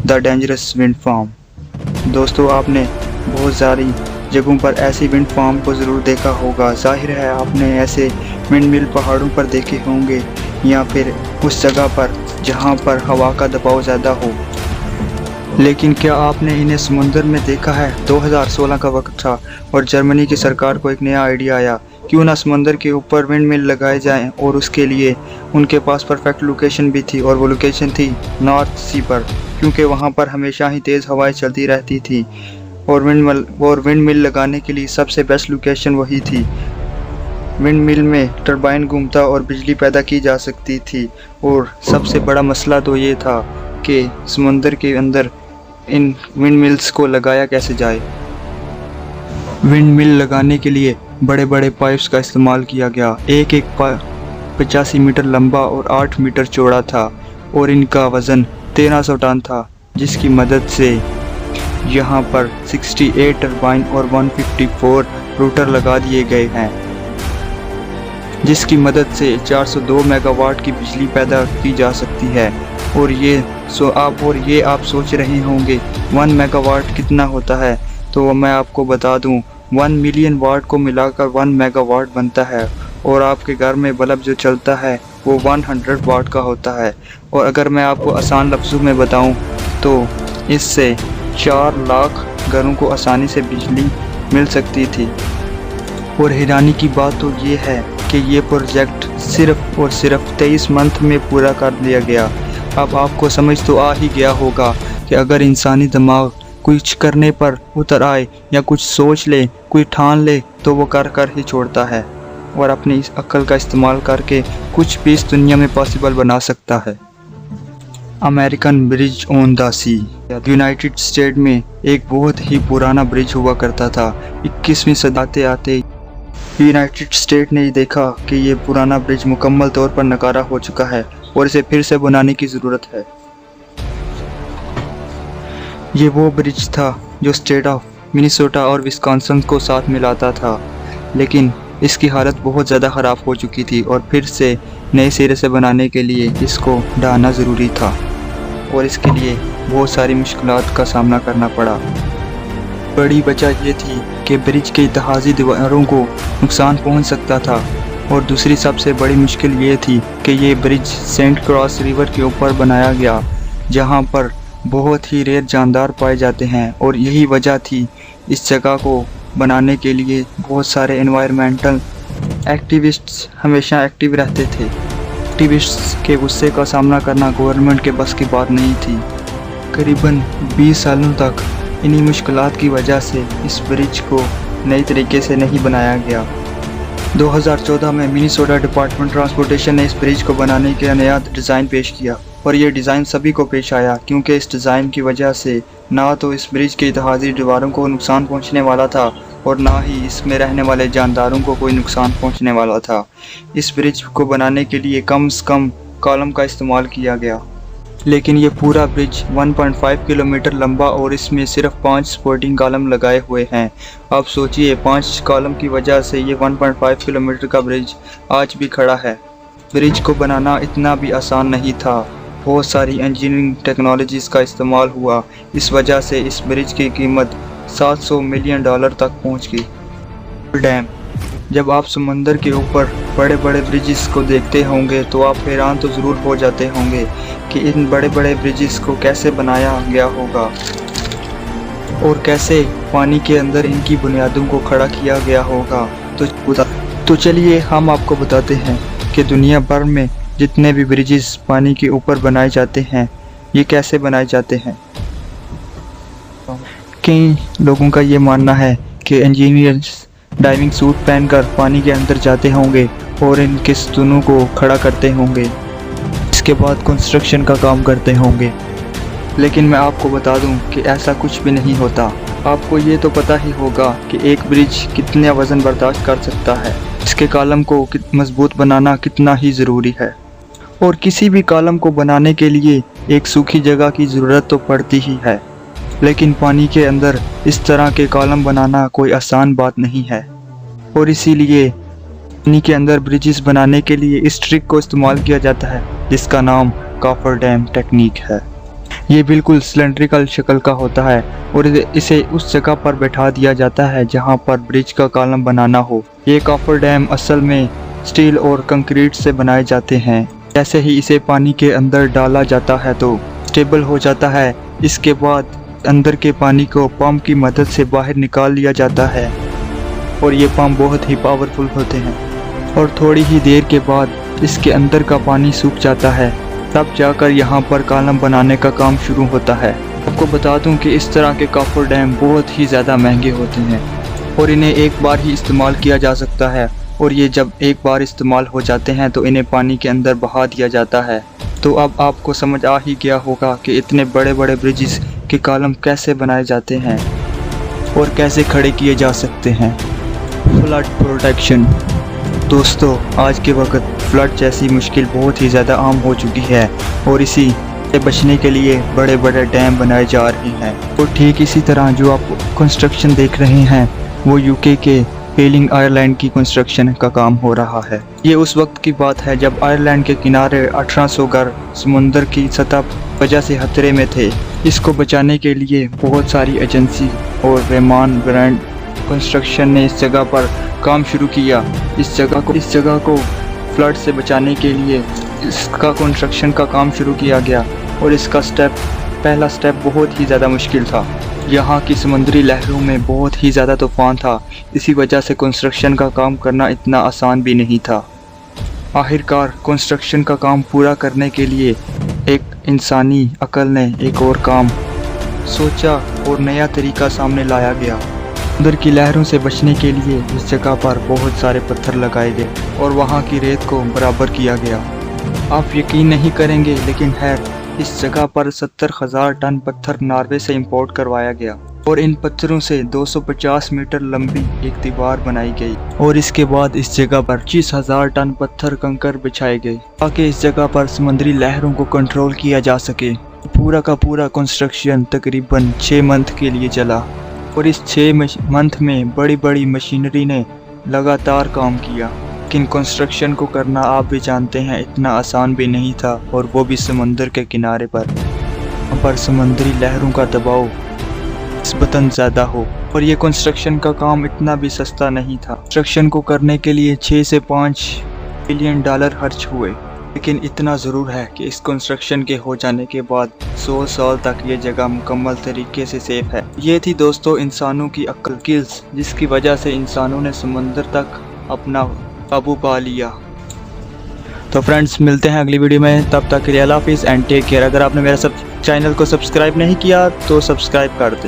The dangerous wind farm. दोस्तों, आपने बहुत सारी जगहों पर ऐसी विंड फार्म को ज़रूर देखा होगा। जाहिर है आपने ऐसे विंड मिल पहाड़ों पर देखे होंगे या फिर उस जगह पर जहां पर हवा का दबाव ज़्यादा हो। लेकिन क्या आपने इन्हें समुंदर में देखा है? 2016 का वक्त था और जर्मनी की सरकार को एक नया आइडिया आया, क्यों ना समुंदर के ऊपर विंड मिल लगाए जाएं। और उसके लिए उनके पास परफेक्ट लोकेशन भी थी और वो लोकेशन थी नॉर्थ सी पर, क्योंकि वहाँ पर हमेशा ही तेज़ हवाएं चलती रहती थी और विंड मिल लगाने के लिए सबसे बेस्ट लोकेशन वही थी। विंड मिल में टरबाइन घूमता और बिजली पैदा की जा सकती थी। और सबसे बड़ा मसला तो ये था कि समुंदर के अंदर इन विंड मिल्स को लगाया कैसे जाए। विंड मिल लगाने के लिए बड़े बड़े पाइप्स का इस्तेमाल किया गया। एक 85 मीटर लंबा और 8 मीटर चौड़ा था और इनका वज़न 1300 टन था, जिसकी मदद से यहाँ पर 68 टरबाइन और 154 रोटर लगा दिए गए हैं, जिसकी मदद से 402 मेगावाट की बिजली पैदा की जा सकती है। और ये आप सोच रहे होंगे 1 मेगावाट कितना होता है, तो मैं आपको बता दूं 1 मिलियन वाट को मिलाकर 1 मेगावाट बनता है। और आपके घर में बल्ब जो चलता है वो 100 वाट का होता है। और अगर मैं आपको आसान लफ्ज़ों में बताऊं तो इससे 4 लाख घरों को आसानी से बिजली मिल सकती थी। और हैरानी की बात तो ये है कि ये प्रोजेक्ट सिर्फ और सिर्फ 23 मंथ में पूरा कर लिया गया। अब आपको समझ तो आ ही गया होगा कि अगर इंसानी दिमाग कुछ करने पर उतर आए या कुछ सोच ले, कोई ठान ले, तो वो कर ही छोड़ता है और अपनी इस अक्ल का इस्तेमाल करके कुछ भी इस दुनिया में पॉसिबल बना सकता है। American bridge on the sea. United State में एक बहुत ही पुराना ब्रिज हुआ करता था। 21वीं सदी आते यूनाइटेड स्टेट ने देखा कि ये पुराना ब्रिज मुकम्मल तौर पर नकारा हो चुका है और इसे फिर से बनाने की ज़रूरत है। ये वो ब्रिज था जो स्टेट ऑफ मिनेसोटा और विस्कॉन्सिन को साथ मिलाता था, लेकिन इसकी हालत बहुत ज़्यादा ख़राब हो चुकी थी और फिर से नए सिरे से बनाने के लिए इसको ढाना ज़रूरी था और इसके लिए बहुत सारी मुश्किलात का सामना करना पड़ा। बड़ी वजह ये थी कि ब्रिज के इतिहासी दीवारों को नुकसान पहुंच सकता था और दूसरी सबसे बड़ी मुश्किल ये थी कि ये ब्रिज सेंट क्रॉस रिवर के ऊपर बनाया गया, जहां पर बहुत ही रेयर जानदार पाए जाते हैं। और यही वजह थी इस जगह को बनाने के लिए बहुत सारे एनवायरमेंटल एक्टिविस्ट्स हमेशा एक्टिव रहते थे। एक्टिविस्ट्स के गुस्से का सामना करना गवर्नमेंट के बस की बात नहीं थी। करीबन 20 सालों तक इन्हीं मुश्किलात की वजह से इस ब्रिज को नई तरीके से नहीं बनाया गया। 2014 में मिनेसोटा डिपार्टमेंट ट्रांसपोर्टेशन ने इस ब्रिज को बनाने का नया डिज़ाइन पेश किया और ये डिज़ाइन सभी को पेश आया, क्योंकि इस डिज़ाइन की वजह से ना तो इस ब्रिज के इतिहासी दीवारों को नुकसान पहुंचने वाला था और ना ही इसमें रहने वाले जानदारों को कोई नुकसान पहुंचने वाला था। इस ब्रिज को बनाने के लिए कम से कम कॉलम का इस्तेमाल किया गया, लेकिन ये पूरा ब्रिज 1.5 किलोमीटर लंबा और इसमें सिर्फ 5 सपोर्टिंग कॉलम लगाए हुए हैं। आप सोचिए 5 कॉलम की वजह से ये 1.5 किलोमीटर का ब्रिज आज भी खड़ा है। ब्रिज को बनाना इतना भी आसान नहीं था, बहुत सारी इंजीनियरिंग टेक्नोलॉजीज़ का इस्तेमाल हुआ। इस वजह से इस ब्रिज की कीमत $700 मिलियन तक पहुंच गई। डैम। जब आप समंदर के ऊपर बड़े बड़े ब्रिजेस को देखते होंगे तो आप हैरान तो ज़रूर हो जाते होंगे कि इन बड़े बड़े ब्रिजेस को कैसे बनाया गया होगा और कैसे पानी के अंदर इनकी बुनियादों को खड़ा किया गया होगा। तो चलिए हम आपको बताते हैं कि दुनिया भर में जितने भी ब्रिजेस पानी के ऊपर बनाए जाते हैं ये कैसे बनाए जाते हैं। कई लोगों का ये मानना है कि इंजीनियर्स डाइविंग सूट पहनकर पानी के अंदर जाते होंगे और इनके सतूनों को खड़ा करते होंगे, इसके बाद कंस्ट्रक्शन का काम करते होंगे। लेकिन मैं आपको बता दूं कि ऐसा कुछ भी नहीं होता। आपको ये तो पता ही होगा कि एक ब्रिज कितने वज़न बर्दाश्त कर सकता है, इसके कॉलम को मजबूत बनाना कितना ही ज़रूरी है। और किसी भी कॉलम को बनाने के लिए एक सूखी जगह की ज़रूरत तो पड़ती ही है, लेकिन पानी के अंदर इस तरह के कॉलम बनाना कोई आसान बात नहीं है। और इसीलिए पानी के अंदर ब्रिजेस बनाने के लिए इस ट्रिक को इस्तेमाल किया जाता है जिसका नाम कॉफर डैम टेक्निक है। ये बिल्कुल सिलेंड्रिकल शक्ल का होता है और इसे उस जगह पर बैठा दिया जाता है जहां पर ब्रिज का कॉलम बनाना हो। ये कॉफर डैम असल में स्टील और कंक्रीट से बनाए जाते हैं। जैसे ही इसे पानी के अंदर डाला जाता है तो स्टेबल हो जाता है। इसके बाद अंदर के पानी को पंप की मदद से बाहर निकाल लिया जाता है और ये पंप बहुत ही पावरफुल होते हैं और थोड़ी ही देर के बाद इसके अंदर का पानी सूख जाता है। तब जाकर यहाँ पर कॉलम बनाने का काम शुरू होता है। आपको बता दूं कि इस तरह के कॉफर डैम बहुत ही ज़्यादा महंगे होते हैं और इन्हें एक बार ही इस्तेमाल किया जा सकता है और ये जब एक बार इस्तेमाल हो जाते हैं तो इन्हें पानी के अंदर बहा दिया जाता है। तो अब आपको समझ आ ही गया होगा कि इतने बड़े बड़े ब्रिजेस के कॉलम कैसे बनाए जाते हैं और कैसे खड़े किए जा सकते हैं। Flood protection. दोस्तों, आज के वक्त फ्लड जैसी मुश्किल बहुत ही ज़्यादा आम हो चुकी है और इसी से बचने के लिए बड़े बड़े डैम बनाए जा रहे हैं। और ठीक इसी तरह जो आप कंस्ट्रक्शन देख रहे हैं वो यूके के पेलिंग आयरलैंड की कंस्ट्रक्शन का काम हो रहा है। ये उस वक्त की बात है जब आयरलैंड के किनारे 1800 घर समुंदर की सतह वजह से खतरे में थे। इसको बचाने के लिए बहुत सारी एजेंसी और रहमान ग्रैंड कंस्ट्रक्शन ने इस जगह पर काम शुरू किया। इस जगह को फ्लड से बचाने के लिए इसका कंस्ट्रक्शन का काम शुरू किया गया और इसका पहला स्टेप बहुत ही ज़्यादा मुश्किल था। यहाँ की समुद्री लहरों में बहुत ही ज़्यादा तूफान था। इसी वजह से कंस्ट्रक्शन का काम करना इतना आसान भी नहीं था। आखिरकार कंस्ट्रक्शन का काम पूरा करने के लिए एक इंसानी अक्ल ने एक और काम सोचा और नया तरीका सामने लाया गया। समुद्र की लहरों से बचने के लिए इस जगह पर बहुत सारे पत्थर लगाए गए और वहाँ की रेत को बराबर किया गया। आप यकीन नहीं करेंगे लेकिन खैर इस जगह पर 70,000 टन पत्थर नॉर्वे से इंपोर्ट करवाया गया और इन पत्थरों से 250 मीटर लंबी एक दीवार बनाई गई और इसके बाद इस जगह पर 25,000 टन पत्थर कंकर बिछाए गए ताकि इस जगह पर समुद्री लहरों को कंट्रोल किया जा सके। पूरा का पूरा कंस्ट्रक्शन तकरीबन 6 मंथ के लिए चला और इस 6 मंथ में बड़ी बड़ी मशीनरी ने लगातार काम किया। लेकिन कंस्ट्रक्शन को करना आप भी जानते हैं इतना आसान भी नहीं था और वो भी समंदर के किनारे पर समुद्री लहरों का दबाव निस्बतन ज़्यादा हो और ये कंस्ट्रक्शन का काम इतना भी सस्ता नहीं था। कंस्ट्रक्शन को करने के लिए 6 से 5 बिलियन डॉलर खर्च हुए। लेकिन इतना ज़रूर है कि इस कंस्ट्रक्शन के हो जाने के बाद 100 साल तक ये जगह मुकम्मल तरीके से सेफ है। ये थी दोस्तों इंसानों की अक्ल स्किल्स जिसकी वजह से इंसानों ने समंदर तक अपना काबू पा लिया। तो फ्रेंड्स, मिलते हैं अगली वीडियो में। तब तक के लिए अल्लाह हाफिज़ एंड टेक केयर। अगर आपने मेरा चैनल को सब्सक्राइब नहीं किया तो सब्सक्राइब कर दें।